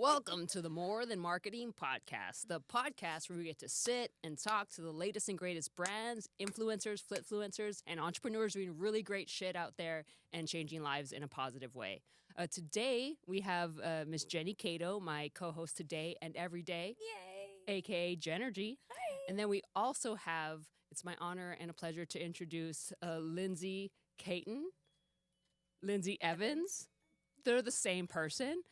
Welcome to the More Than Marketing Podcast, the podcast where we get to sit and talk to the latest and greatest brands, influencers, flipfluencers, and entrepreneurs doing really great shit out there and changing lives in a positive way. Today, we have Miss Jenny Cato, my co-host today and every day, Yay! a.k.a. Jenergy. Hi! And then we also have, it's my honor and a pleasure to introduce Lindsey Caton, Lindsey Evans. They're the same person.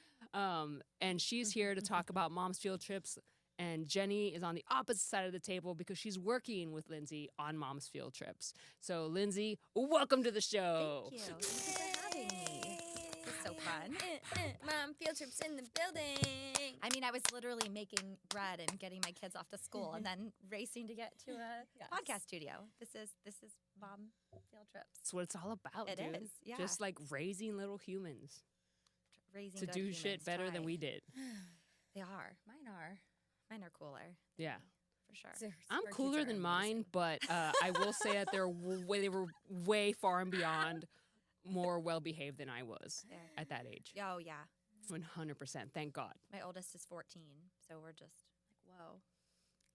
And she's here to talk about mom's field trips. And Jenny is on the opposite side of the table because she's working with Lindsey on mom's field trips. So, Lindsey, welcome to the show. Thank you. Thank you for having me. It's so fun. Mom, field trips in the building. I mean, I was literally making bread and getting my kids off to school and then racing to get to a podcast studio. This is mom field trips. That's what it's all about, It dude. is, yeah. Just like raising little humans Raising to good do humans, shit better than try. we did. They are. Mine are cooler. Yeah. For sure. I'm cooler than mine, but I will say that they were way far and beyond more well-behaved than I was There. at that age. Oh, yeah. 100%. Thank God. My oldest is 14, so we're just like, whoa.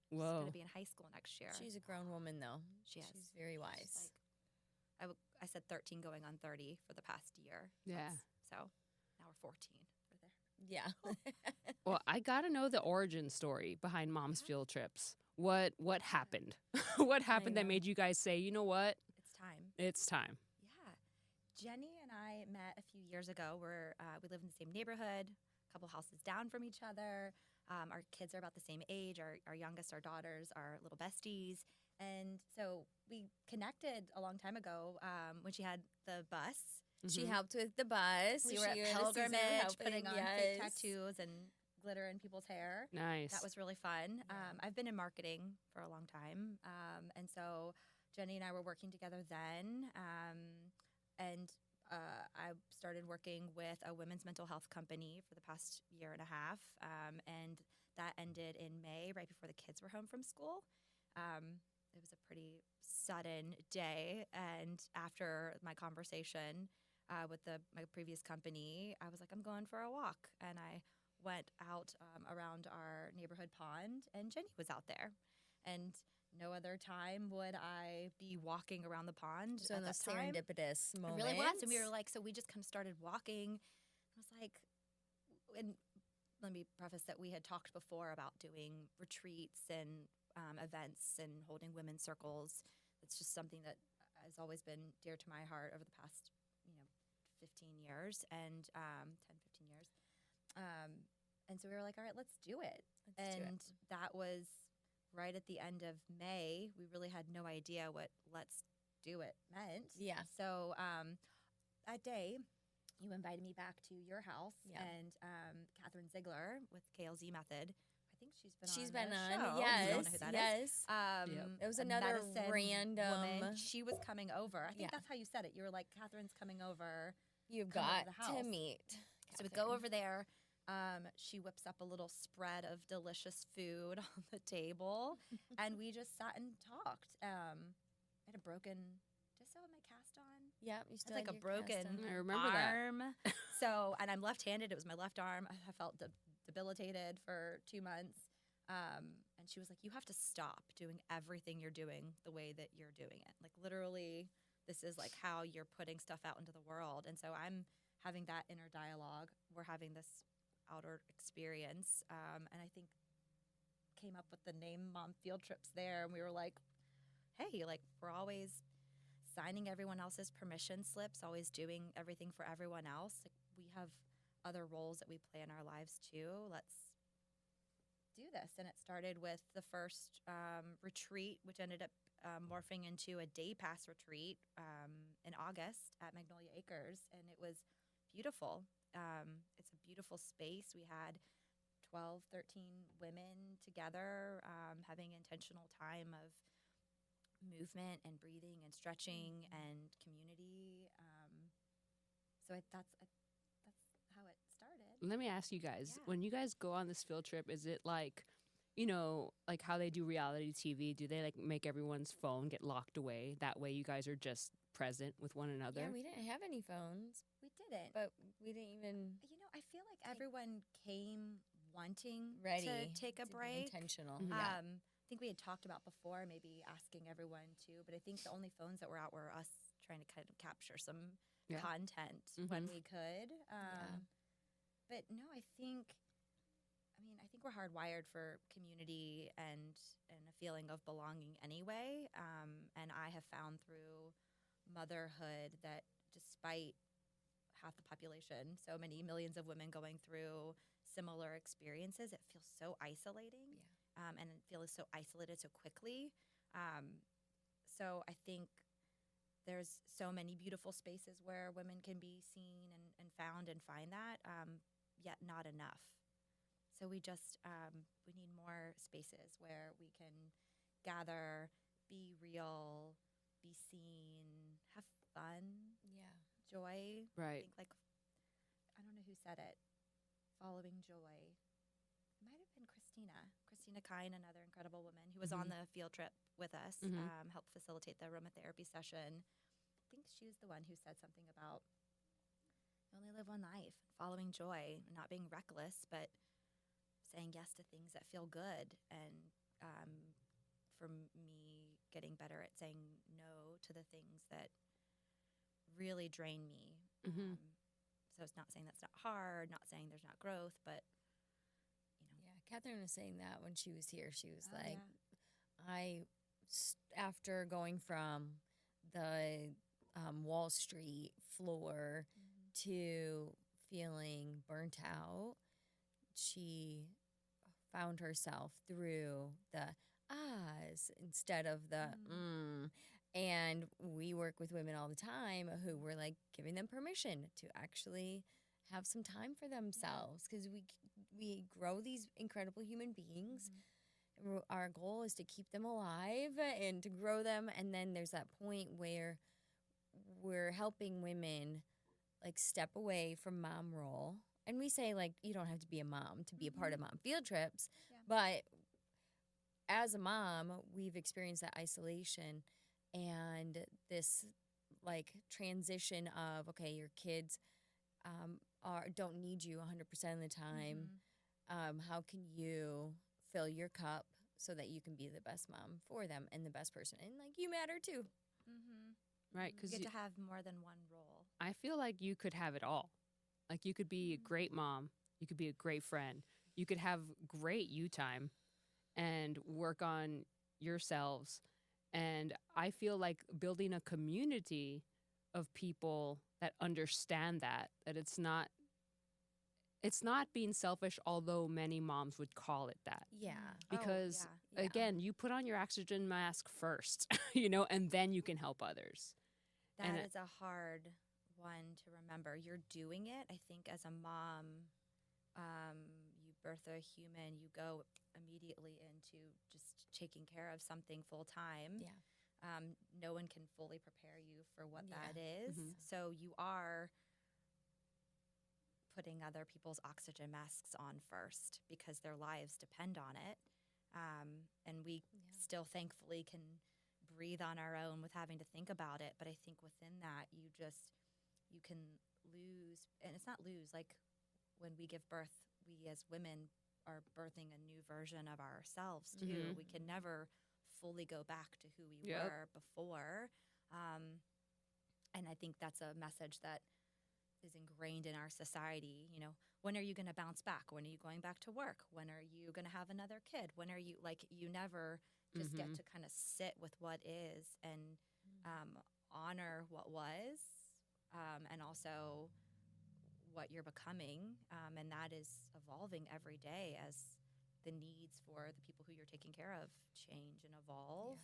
She's Whoa. going to be in high school next year. She's a grown woman, though. She is. She's very She's wise. like, I said 13 going on 30 for the past year. Yeah. So now we're 14. We're there. Yeah. Well, I got to know the origin story behind mom's field trips. What happened? What happened that know. made you guys say, you know what? It's time. It's time. Yeah. Jenny and I met a few years ago. We live in the same neighborhood, a couple houses down from each other. Our kids are about the same age. Our youngest, our daughters, are little besties. And so we connected a long time ago when she had the bus. She Mhm. helped with the bus. We were at She had a season of pilgrimage, helping, putting on yes. fake tattoos and glitter in people's hair. Nice. That was really fun. Yeah. I've been in marketing for a long time. And so Jenny and I were working together then. I started working with a women's mental health company for the past year and a half. And that ended in May, right before the kids were home from school. It was a pretty sudden day. And after my conversation with my previous company, I was like, I'm going for a walk. And I went out around our neighborhood pond, and Jenny was out there. And no other time would I be walking around the pond So at in that those time. serendipitous It moments. really was. And we were like, so we just kind of started walking. I was like, and let me preface that we had talked before about doing retreats and events and holding women's circles. It's just something that has always been dear to my heart over the past, 15 years and 10, 15 years. And so we were like, all right, let's do it. Let's do it. And that was right at the end of May. We really had no idea what let's do it meant. Yeah. So that day, you invited me back to your house, Yeah. and Catherine Ziegler with KLZ Method. I think she's She's been been the on. show. We Yes. don't know who that is. Yes. Yep. It was a another medicine random. woman. She was coming over. I think Yeah. that's how you said it. You were like, Catherine's coming over. You've come over got the to house. meet. So we go Catherine. over there. She whips up a little spread of delicious food on the table, and we just sat and talked. I had a broken. Did I still have my cast on? Yeah, you It's still like had a your cast broken on. I remember that. arm. So, and I'm left-handed. It was my left arm. I felt debilitated for 2 months. And she was like, you have to stop doing everything you're doing the way that you're doing it. Like, literally, this is like how you're putting stuff out into the world. And so I'm having that inner dialogue. We're having this outer experience. And I think came up with the name Mom Field Trips there. And we were like, hey, like, we're always signing everyone else's permission slips, always doing everything for everyone else. Like, we have other roles that we play in our lives too. Let's do this. And it started with the first retreat, which ended up morphing into a day pass retreat in August at Magnolia Acres. And it was beautiful. It's a beautiful space. We had 12, 13 women together having intentional time of movement and breathing and stretching and community. So that's how it started. Let me ask you guys, Yeah. when you guys go on this field trip, is it like, like how they do reality TV? Do they like make everyone's phone get locked away? That way you guys are just present with one another? Yeah, we didn't have any phones, We didn't. but we didn't even. I feel like everyone came wanting Ready to take a to be break. intentional. Mhm. Yeah. I think we had talked about before, maybe asking everyone to, but I think the only phones that were out were us trying to kind of capture some Yeah. content when we could. But no, I think we're hardwired for community and a feeling of belonging anyway. And I have found through motherhood that despite half the population, so many millions of women going through similar experiences, it feels so isolating. And it feels so isolated so quickly. So I think there's so many beautiful spaces where women can be seen and found and find that, yet not enough. So we just, we need more spaces where we can gather, be real, be seen, have fun, Yeah. joy. Right. I think I don't know who said it, following joy. It might have been Christina Caton, another incredible woman who was on the field trip with us, helped facilitate the aromatherapy session. I think she was the one who said something about you only live one life, following joy, not being reckless, but saying yes to things that feel good. And for me, getting better at saying no to the things that really drain me. So it's not saying that's not hard, not saying there's not growth, but Yeah. Catherine was saying that when she was here. She was Oh, like, yeah. after going from the Wall Street floor to feeling burnt out, she found herself through the ahs instead of the And we work with women all the time who we're like giving them permission to actually have some time for themselves because we grow these incredible human beings. Our goal is to keep them alive and to grow them. And then there's that point where we're helping women like step away from mom role. And we say like, you don't have to be a mom to be a part of mom field trips. Yeah. But as a mom, we've experienced that isolation and this like transition of, okay, your kids don't need you 100% of the time. How can you fill your cup so that you can be the best mom for them and the best person? And like you matter too. Right. You Because get to have more than one role. I feel like you could have it all. Like you could be a great mom. You could be a great friend. You could have great you time and work on yourselves. And I feel like building a community of people that understand that it's not being selfish, although many moms would call it that. Yeah. Because yeah. again, you put on your oxygen mask first, and then you can help others. That is a hard one to remember. You're doing it. I think as a mom, you birth a human, you go immediately into just taking care of something full time. Yeah. No one can fully prepare you for what Yeah. that is. So you are putting other people's oxygen masks on first because their lives depend on it. And we still thankfully can breathe on our own with having to think about it. But I think within that, you can lose, and it's not lose, like when we give birth, we as women are birthing a new version of ourselves too. We can never fully go back to who we were before. And I think that's a message that is ingrained in our society. When are you going to bounce back? When are you going back to work? When are you going to have another kid? When are you, like, you never just get to kind of sit with what is and honor what was, and also what you're becoming. And that is evolving every day as the needs for the people who you're taking care of change and evolve.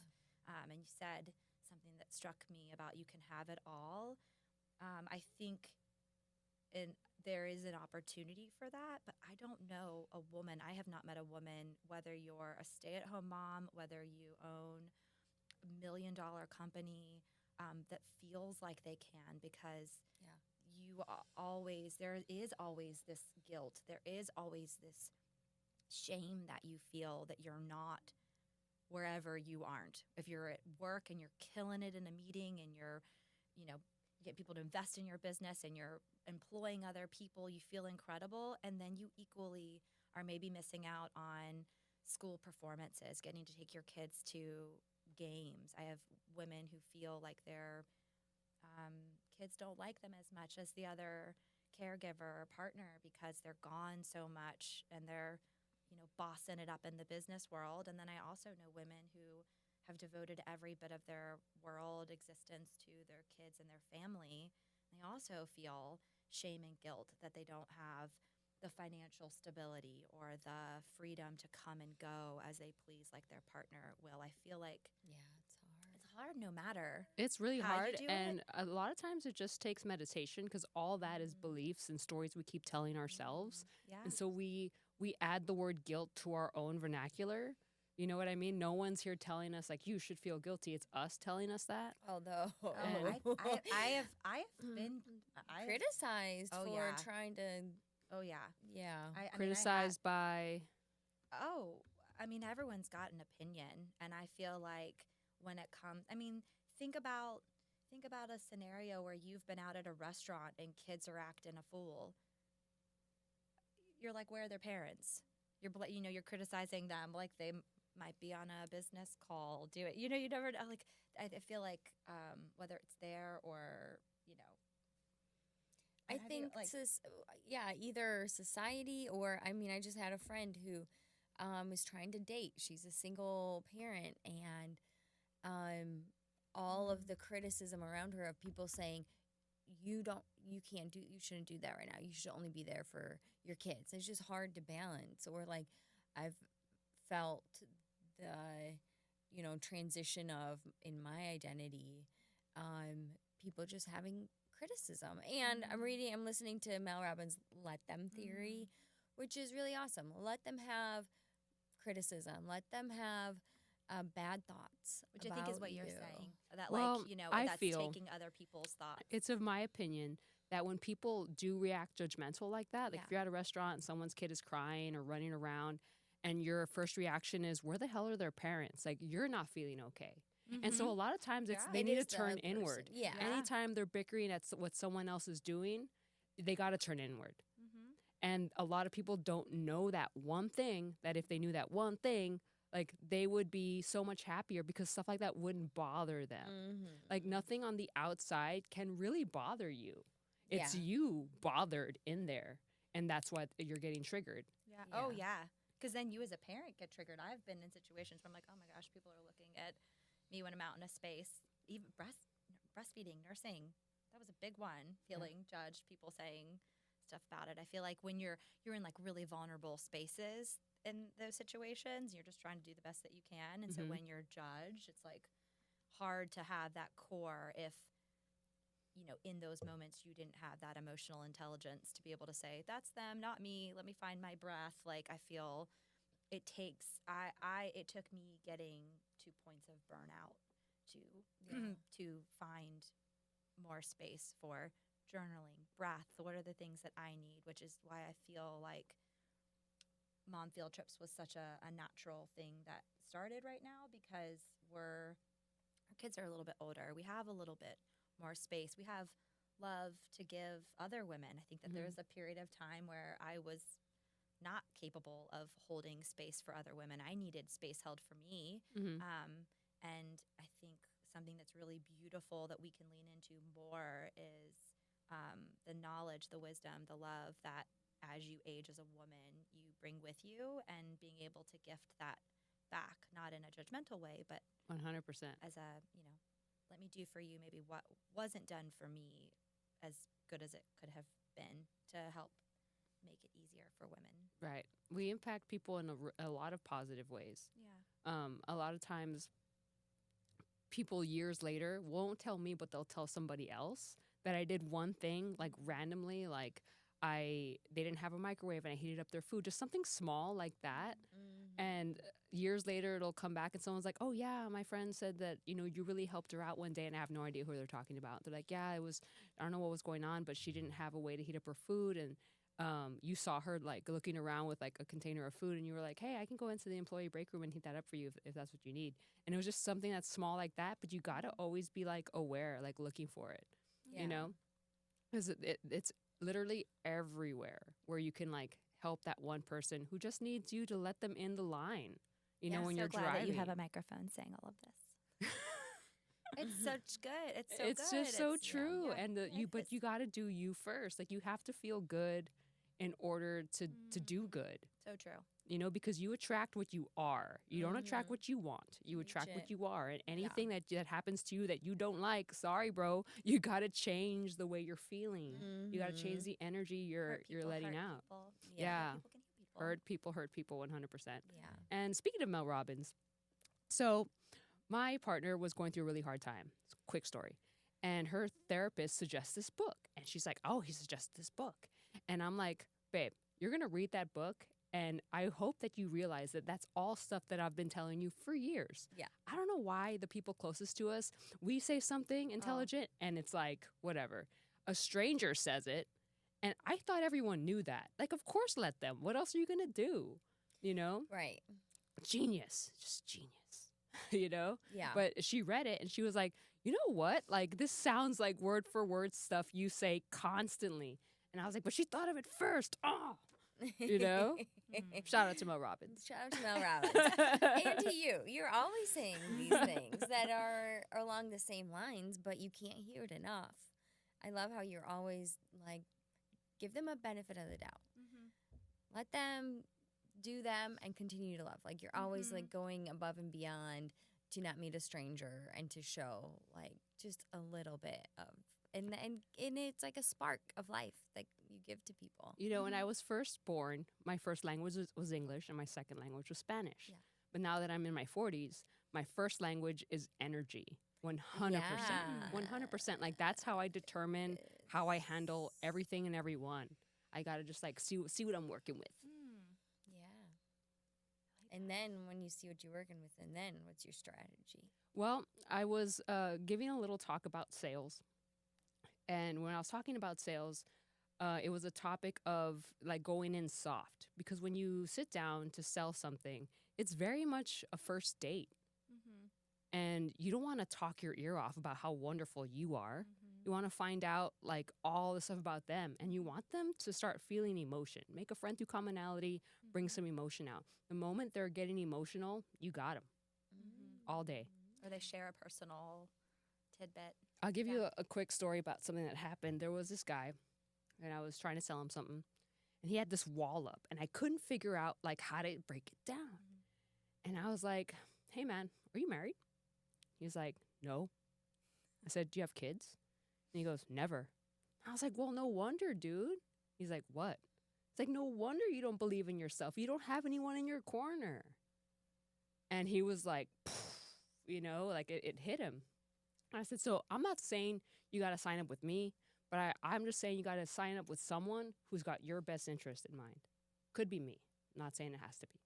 And you said something that struck me about you can have it all. I think there is an opportunity for that, but I don't know a woman. I have not met a woman, whether you're a stay-at-home mom, whether you own a $1 million company, that feels like they can, because there is always this guilt. There is always this shame that you feel that you're not wherever you aren't. If you're at work and you're killing it in a meeting and you're, you get people to invest in your business and you're employing other people, you feel incredible. And then you equally are maybe missing out on school performances, getting to take your kids to games. I have women who feel like their kids don't like them as much as the other caregiver or partner because they're gone so much and they're, bossing it up in the business world. And then I also know women who have devoted every bit of their world existence to their kids and their family. They also feel shame and guilt that they don't have the financial stability or the freedom to come and go as they please like their partner will. I feel like it's hard no matter. It's really how you hard. do And it. a lot of times it just takes meditation because all that is beliefs and stories we keep telling ourselves. Yeah. And so we add the word guilt to our own vernacular. You know what I mean? No one's here telling us like you should feel guilty. It's us telling us that. Although I have been criticized Oh, for yeah. trying to, Oh yeah. yeah. I mean, Criticized by I mean, everyone's got an opinion, and I feel like when it comes, think about a scenario where you've been out at a restaurant and kids are acting a fool. You're like, where are their parents? You're criticizing them like they might be on a business call. Do it. You never know. Like, I feel like whether it's there or I think either society or I just had a friend who was trying to date. She's a single parent, and all of the criticism around her of people saying you shouldn't do that right now. You should only be there for your kids. It's just hard to balance. Or like I've felt the transition of in my identity, people just having criticism. And I'm listening to Mel Robbins' Let Them theory, which is really awesome. Let them have criticism. Let them have bad thoughts. which I think is what about you're you. saying. That Well, I that's feel- taking other people's thoughts. it's of my opinion that when people do react judgmental like that, like if you're at a restaurant and someone's kid is crying or running around and your first reaction is, where the hell are their parents? Like, you're not feeling okay. And so a lot of times Yeah. they It need to is the turn person. inward. Yeah. Anytime they're bickering at what someone else is doing, they got to turn inward. Mm-hmm. And a lot of people don't know that one thing, that if they knew that one thing, like they would be so much happier because stuff like that wouldn't bother them. Mm-hmm. Like nothing on the outside can really bother you. It's Yeah. you bothered in there. And that's why you're getting triggered. Yeah. Oh, Yeah. yeah. Because then you as a parent get triggered. I've been in situations where I'm like, oh my gosh, people are looking at me when I'm out in a space, even breastfeeding, nursing. That was a big one. Feeling judged, people saying stuff about it. I feel like when you're in like really vulnerable spaces in those situations, you're just trying to do the best that you can. And so Mhm. when you're judged, it's like hard to have that core if in those moments you didn't have that emotional intelligence to be able to say, that's them, not me. Let me find my breath. Like I feel it takes it took me getting to points of burnout to to find more space for journaling, breath. What are the things that I need? Which is why I feel like mom field trips was such a natural thing that started right now because our kids are a little bit older. We have a little bit more space. We have love to give other women. I think that there was a period of time where I was not capable of holding space for other women. I needed space held for me. Mhm. And I think something that's really beautiful that we can lean into more is the knowledge, the wisdom, the love that as you age as a woman, you bring with you, and being able to gift that back, not in a judgmental way, but 100%. as a, let me do for you maybe what wasn't done for me as good as it could have been to help make it easier for women. Right. We impact people in a lot of positive ways. Yeah. A lot of times people years later won't tell me, but they'll tell somebody else that I did one thing like randomly, like they didn't have a microwave and I heated up their food, just something small like that. And years later it'll come back and someone's like, oh yeah, my friend said that, you really helped her out one day, and I have no idea who they're talking about. They're like, yeah, I don't know what was going on, but she didn't have a way to heat up her food, and you saw her like looking around with like a container of food, and you were like, hey, I can go into the employee break room and heat that up for you if that's what you need. And it was just something that's small like that, but you got to always be like aware, like looking for it, because it's literally everywhere where you can like help that one person who just needs you to let them in the line. You know, I'm when so you're glad driving. that you have a microphone saying all of this. It's such good. It's so It's good. just so It's- true. yeah. And It's- you got to do you first. Like, you have to feel good in order to do good. So true. You know, because you attract what you are. You don't attract Mhm. what you want. You attract what Legit. you are. And anything that happens to you that you don't like, sorry, bro, you got to change the way you're feeling. You got to change the energy you're Hurt people, letting hurt out. people. Yeah. Hurt people can heal people. Hurt people 100%. Yeah. And speaking of Mel Robbins, so my partner was going through a really hard time. Quick story. And her therapist suggests this book. And she's like, oh, he suggested this book. And I'm like, babe, you're going to read that book. And I hope that you realize that that's all stuff that I've been telling you for years. Yeah. I don't know why the people closest to us, we say something intelligent and it's like, whatever. A stranger says it. And I thought everyone knew that. Like, of course, let them. What else are you going to do? You know? Right. Genius. Just genius. You know? Yeah. But she read it and she was like, you know what? Like, this sounds like word for word stuff you say constantly. And I was like, but she thought of it first. Oh, you know? Shout out to Mel Robbins. Shout out to Mel Robbins. And to you. You're always saying these things that are along the same lines, but you can't hear it enough. I love how you're always like, give them a benefit of the doubt. Let them do them and continue to love. Like, you're always like going above and beyond to not meet a stranger and to show like just a little bit of, and it's like a spark of life that you give to people. You know, when I was first born, my first language was English and my second language was Spanish. Yeah. But now that I'm in my 40s, my first language is energy. 100%. Yeah. 100%. Like, that's how I determine how I handle everything and everyone. I got to just like see what I'm working with. Yeah. And then when you see what you're working with, and then what's your strategy? Well, I was giving a little talk about sales. And when I was talking about sales, it was a topic of like going in soft. Because when you sit down to sell something, it's very much a first date. And you don't want to talk your ear off about how wonderful you are. You want to find out like all the stuff about them. And you want them to start feeling emotion. Make a friend through commonality, bring some emotion out. The moment they're getting emotional, you got them all day. Or they share a personal tidbit. I'll give you a quick story about something that happened. There was this guy, and I was trying to sell him something, and he had this wall up, and I couldn't figure out like how to break it down. And I was like, "Hey, man, are you married?" He's like, "No." I said, "Do you have kids?" And he goes, "Never." I was like, "Well, no wonder, dude." He's like, "What?" It's like, "No wonder you don't believe in yourself. You don't have anyone in your corner." And he was like, you know, like it hit him. I said, so I'm not saying you got to sign up with me, but I'm just saying you got to sign up with someone who's got your best interest in mind. Could be me. Not saying it has to be.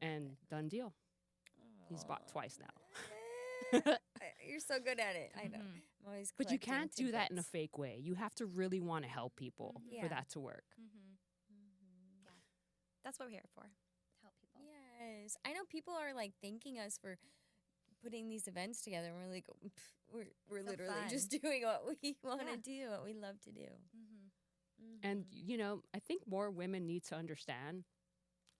And done deal. He's bought twice now. You're so good at it. I know. I'm always But you collecting can't do that in a tidbits. fake way. You have to really want to help people Yeah. for that to work. Yeah. That's what we're here for. Help people. Yes. I know people are like thanking us for putting these events together, and we're like, we're So literally fun. just doing what we want to Yeah. do, what we love to do. And, you know, I think more women need to understand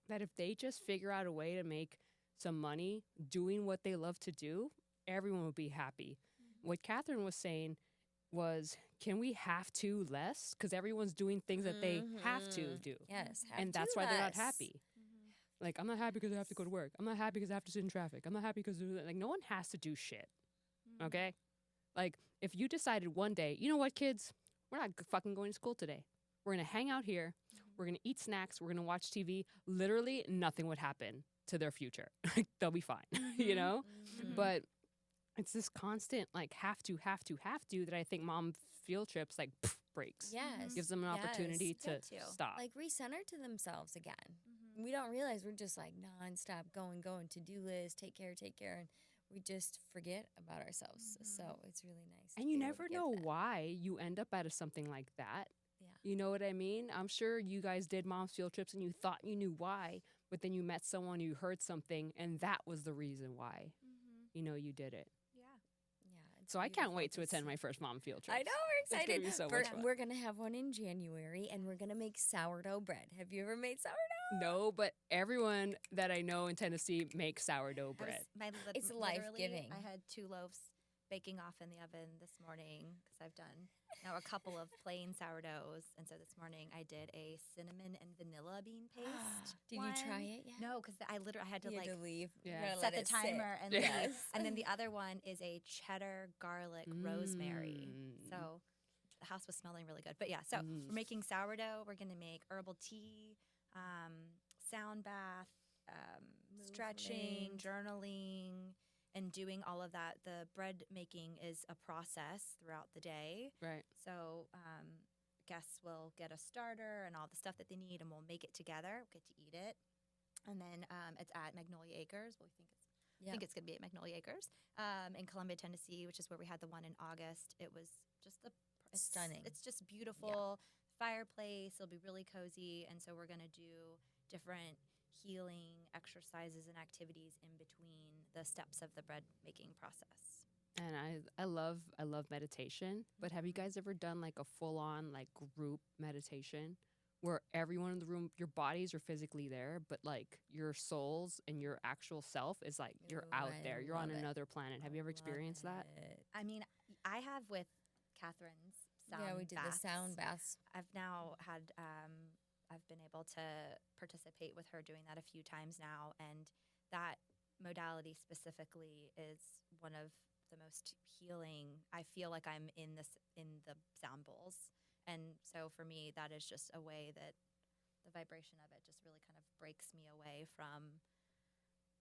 that if they just figure out a way to make some money doing what they love to do, everyone would be happy. What Catherine was saying was, can we have to less? Because everyone's doing things that they have to do. Yes. have And to that's why they're not less. happy. Like, I'm not happy because I have to go to work. I'm not happy because I have to sit in traffic. I'm not happy because, like, no one has to do shit. Okay? Like, if you decided one day, you know what, kids? We're not fucking going to school today. We're going to hang out here. We're going to eat snacks. We're going to watch TV. Literally, nothing would happen to their future. Like, they'll be fine, you know? But it's this constant, like, have to that I think mom field trips, like, breaks. Yes. Gives them an opportunity to Get to. stop. Like recenter to themselves again. We don't realize we're just like nonstop going, to-do list, take care. And we just forget about ourselves. So it's really nice. to And you be able to never give know that. why you end up out of something like that. Yeah. You know what I mean? I'm sure you guys did mom's field trips and you thought you knew why, but then you met someone, you heard something, and that was the reason why, you know, you did it. Yeah. Yeah. So I can't wait to attend my first mom field trip. I know, we're It's gonna excited. be so much fun. We're gonna have one in January, and we're gonna make sourdough bread. Have you ever made sourdough? No, but everyone that I know in Tennessee makes sourdough bread. It's literally, life-giving. I had 2 loaves baking off in the oven this morning because I've done now a couple of plain sourdoughs, and so this morning I did a cinnamon and vanilla bean paste. Did you try it yet? No, because I had to You like had to leave. Yeah. You gotta set let the it sit. timer and Yes. leave. And then the other one is a cheddar garlic rosemary. Mm. So the house was smelling really good. But yeah, so we're making sourdough. We're gonna make herbal tea, sound bath, stretching, Movement. journaling, and doing all of that. The bread making is a process throughout the day. Right. So guests will get a starter and all the stuff that they need, and we'll make it together. We'll get to eat it, and then it's at Magnolia Acres. Well, I think it's going to be at Magnolia Acres in Columbia, Tennessee, which is where we had the one in August. It was just Stunning. It's just beautiful. Fireplace. It'll be really cozy, and so we're going to do different healing exercises and activities in between the steps of the bread making process. And I love meditation, but have you guys ever done like a full on like group meditation where everyone in the room, your bodies are physically there, but like your souls and your actual self is like you're Ooh, out I there. You're on love it. another planet. Have you ever experienced that? I mean, I have with Catherine's sound Yeah, we did baths. the sound baths. I've now had I've been able to participate with her doing that a few times now, and that modality specifically is one of the most healing. I feel like I'm in the sound bowls, and so for me that is just a way that the vibration of it just really kind of breaks me away from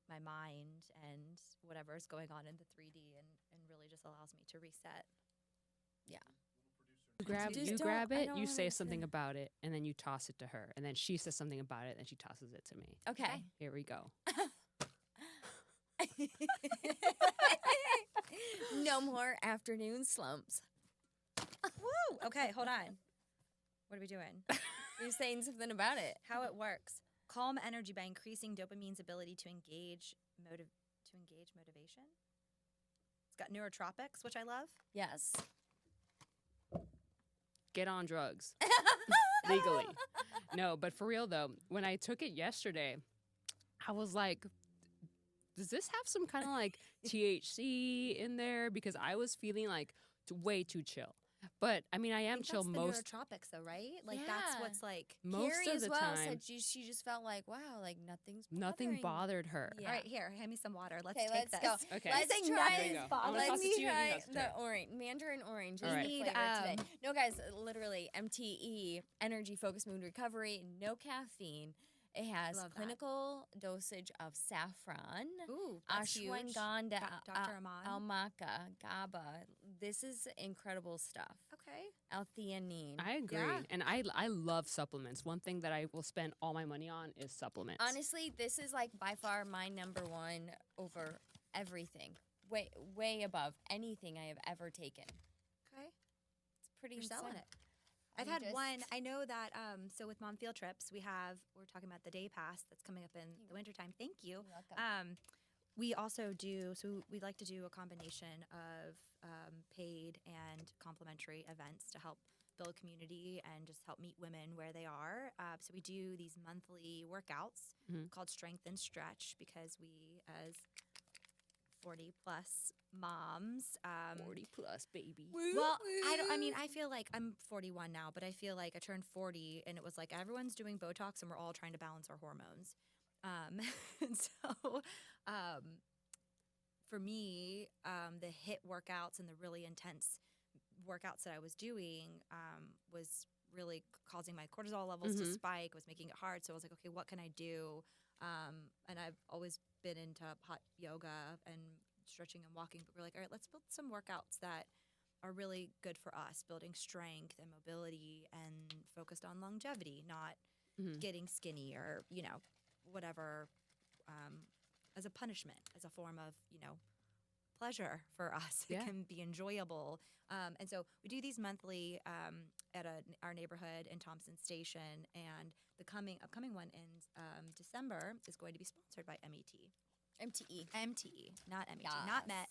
my mind and whatever is going on in the 3D, and really just allows me to reset. Yeah. You grab it, you say something about it, and then you toss it to her, and then she says something about it, and she tosses it to me. Okay. Here we go. No more afternoon slumps. Woo! Okay, hold on. What are we doing? You're saying something about it. How it works. Calm energy by increasing dopamine's ability to engage motivation. It's got neurotropics, which I love. Yes. Get on drugs. Legally. No, but for real though, when I took it yesterday, I was like, does this have some kind of like THC in there? Because I was feeling like way too chill. But I mean, I am chill that's most. the neurotropics, though, right? Like that's Yeah. what's like. Most Carrie of as the well time, said she just felt like, wow, like nothing bothered her. Yeah. All right, here, hand me some water. Let's Okay, take let's this. go. Okay. Let's Say try nothing There you go. I'm gonna Let toss it me to you and you try toss it to the her. orange, mandarin orange. All is right. the Need, flavor today. No, guys, literally MTE, energy focused mood recovery, no caffeine. It has Love that. clinical dosage of saffron, Ooh, that's huge. ashwagandha, Dr. Aman. almaca, GABA. This is incredible stuff. Okay. L-theanine. I agree. Yeah. And I love supplements. One thing that I will spend all my money on is supplements. Honestly, this is like by far my number one over everything. Way above anything I have ever taken. Okay. It's pretty You're selling insane. it. I've I'm had just- one. I know that. So with Mom Field Trips, we're talking about the day pass that's coming up in the wintertime. Thank you. You're welcome. We also do. So we like to do a combination of paid and complimentary events to help build community and just help meet women where they are. So we do these monthly workouts called Strength and Stretch because we, as 40 plus moms, 40 plus, baby. well, I mean, I feel like I'm 41 now, but I feel like I turned 40 and it was like everyone's doing Botox and we're all trying to balance our hormones. And so for me, the HIIT workouts and the really intense workouts that I was doing was really causing my cortisol levels to spike, was making it hard. So I was like, okay, what can I do? And I've always been into hot yoga and stretching and walking, but we're like, all right, let's build some workouts that are really good for us, building strength and mobility and focused on longevity, not getting skinny or, whatever, as a punishment, as a form of, pleasure for us. Yeah. It can be enjoyable. And so we do these monthly at our neighborhood in Thompson Station, and the upcoming one in December is going to be sponsored by MET. MTE. MTE, not MET, Yes. not MET,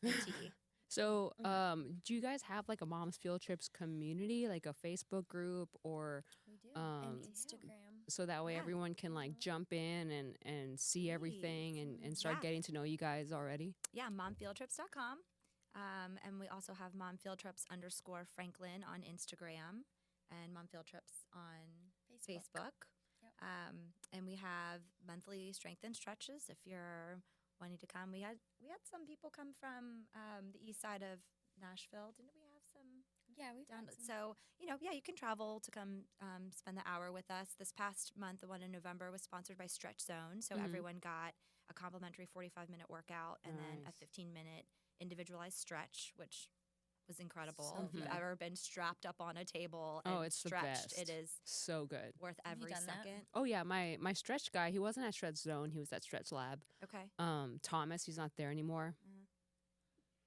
MTE. So, Okay. do you guys have like a mom's field trips community, like a Facebook group, or We do. And um, Instagram. so that way Yeah. everyone can like jump in and see everything and start Yeah. getting to know you guys already? Yeah, momfieldtrips.com. And we also have momfieldtrips_Franklin on Instagram and momfieldtrips on Facebook. Yep. And we have monthly strength and stretches if you're wanting to come. We had some people come from the east side of Nashville. Didn't we have some Yeah, we've down? got some. So you can travel to come spend the hour with us. This past month, the one in November, was sponsored by Stretch Zone, so Mhm. everyone got a complimentary 45-minute workout and then a Nice. 15-minute individualized stretch, which was incredible. So If you've good. ever been strapped up on a table Oh, and it's the stretched, best. it is So good. worth Have you every done that? second. Oh yeah, my stretch guy, he wasn't at Stretch Zone, he was at Stretch Lab. Okay, Thomas, he's not there anymore.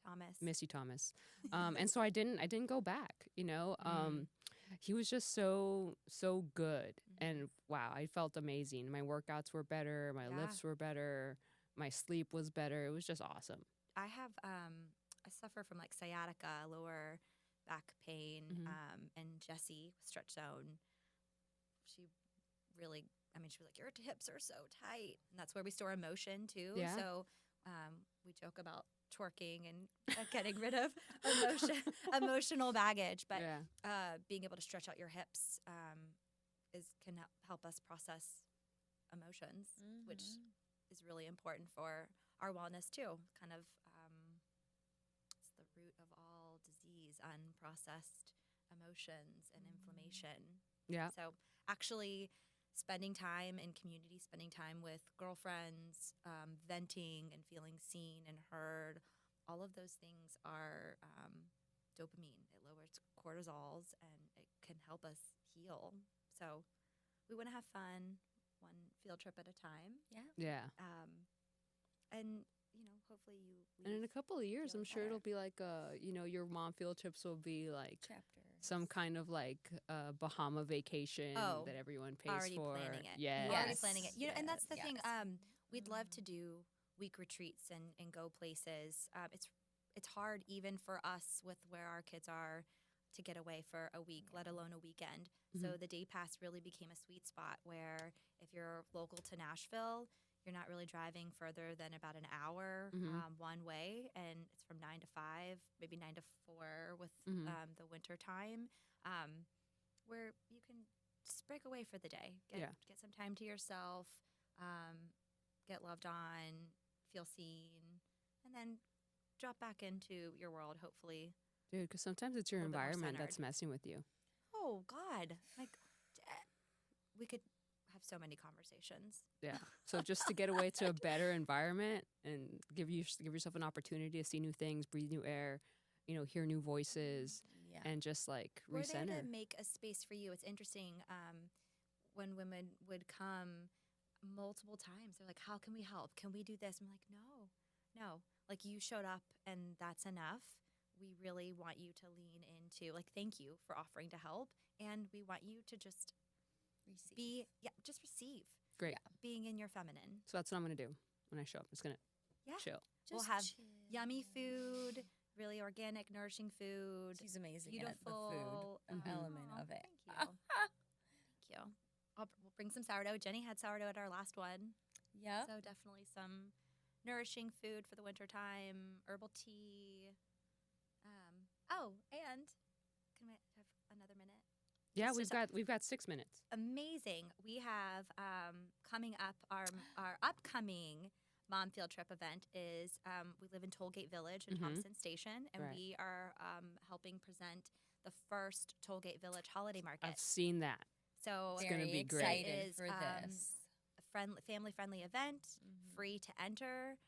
Thomas. Miss you, Thomas. And so I didn't go back, you know. He was just so good. And wow, I felt amazing. My workouts were better, my Yeah. lifts were better, my sleep was better. It was just awesome. I have I suffer from like sciatica, lower back pain, and Jessie with Stretch Zone, she really, I mean, she was like, your hips are so tight, and that's where we store emotion too. Yeah. So we joke about twerking and getting rid of emotional baggage, but Yeah. being able to stretch out your hips can help us process emotions, which is really important for our wellness too. Kind of, it's the root of all disease, unprocessed emotions and inflammation. Yeah. So actually spending time in community, spending time with girlfriends, venting and feeling seen and heard, all of those things are dopamine. It lowers cortisols and it can help us heal. So we want to have fun, one field trip at a time. Yeah. Yeah. And, hopefully you And in a leave couple of years, I'm feeling sure better. it'll be like, your mom field trips will be like Chapter. some kind of like Bahama vacation Oh, that everyone pays already for. planning it. Yes. Already planning it. And that's the Yes. thing. Yes. We'd love to do week retreats and go places. It's hard even for us with where our kids are to get away for a week, let alone a weekend. So the day pass really became a sweet spot where if you're local to Nashville, you're not really driving further than about an hour one way, and it's from 9 to 5, maybe 9 to 4 with the winter time, where you can just break away for the day, get some time to yourself, get loved on, feel seen, and then drop back into your world, hopefully. Dude, because sometimes it's your A little bit more environment that's centered. messing with you. Oh, God. We could have so many conversations. Yeah. So just to get away to a better environment and give yourself an opportunity to see new things, breathe new air, hear new voices, Yeah. and just like We're there recenter. to make a space for you. It's interesting when women would come multiple times. They're like, how can we help? Can we do this? I'm like, no. Like, you showed up and that's enough. We really want you to lean into, like, thank you for offering to help. And we want you to just Receive. just receive. Great. Being in your feminine. So that's what I'm going to do when I show up. I'm just going to Yeah. chill. We'll Just have chill. yummy food, really organic, nourishing food. She's amazing Beautiful at the food element Aw, of it. Thank you. Thank you. We'll bring some sourdough. Jenny had sourdough at our last one. Yep. So definitely some nourishing food for the winter time, herbal tea. And can I have another minute? Yeah, Just we've got 6 minutes. Amazing. We have coming up our upcoming mom field trip event is we live in Tollgate Village in Thompson Station, and Right. we are helping present the first Tollgate Village holiday market. I've seen that. So It's gonna Very be great. excited It is, for this. a family-friendly event, free to enter.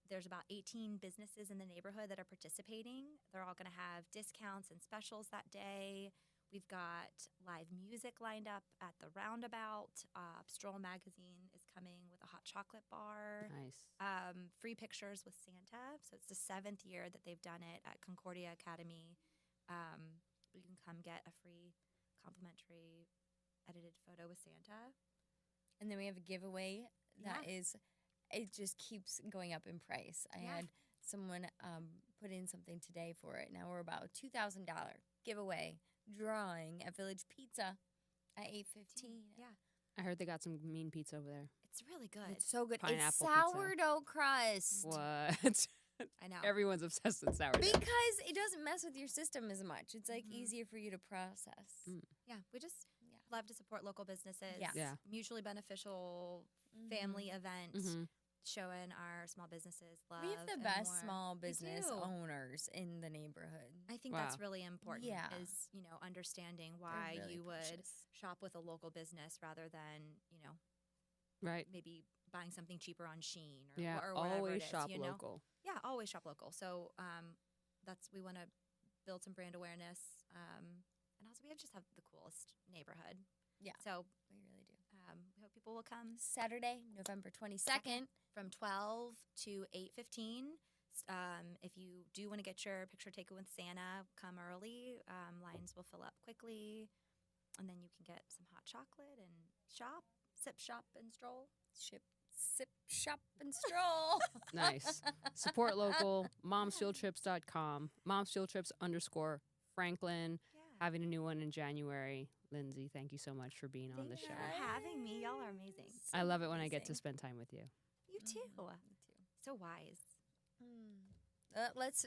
There's about 18 businesses in the neighborhood that are participating. They're all going to have discounts and specials that day. We've got live music lined up at the roundabout. Stroll Magazine is coming with a hot chocolate bar. Nice. Free pictures with Santa. So it's the 7th year that they've done it at Concordia Academy. You can come get a free complimentary edited photo with Santa. And then we have a giveaway that Yeah. is, it just keeps going up in price. I Yeah. had someone put in something today for it. Now we're about $2,000 giveaway drawing at Village Pizza at 8:15. Yeah, I heard they got some mean pizza over there. it's really good. It's so good. Pineapple It's pizza. sourdough crust. What? I know. Everyone's obsessed with sourdough. Because it doesn't mess with your system as much. It's like Mhm. easier for you to process. Mm. Yeah, we just Yeah. love to support local businesses. Yeah. Yeah. Mutually beneficial Mhm. family event, Mhm. showing our small businesses love. We have the and best more. small business do. owners in the neighborhood. I think Wow. that's really important. Yeah. Is understanding They're why really you would precious. shop with a local business rather than Right. maybe buying something cheaper on Shein or, Yeah. or whatever Always it is, shop you know? local. Yeah, always shop local. So we want to build some brand awareness, and also we just have the coolest neighborhood. Yeah. So We really do. we hope people will come Saturday, November 22nd. from 12 to 8:15. If you do want to get your picture taken with Santa, come early. Lines will fill up quickly, and then you can get some hot chocolate and sip, shop, and stroll. Sip, shop, and stroll. Nice. Support local. Momsfieldtrips.com. Momsfieldtrips_Franklin. Yeah. Having a new one in January. Lindsay, thank you so much for being on the Thanks show. for having me. Y'all are amazing. I love it when I get to amazing. spend time with you. You too. Me too. So wise. Let's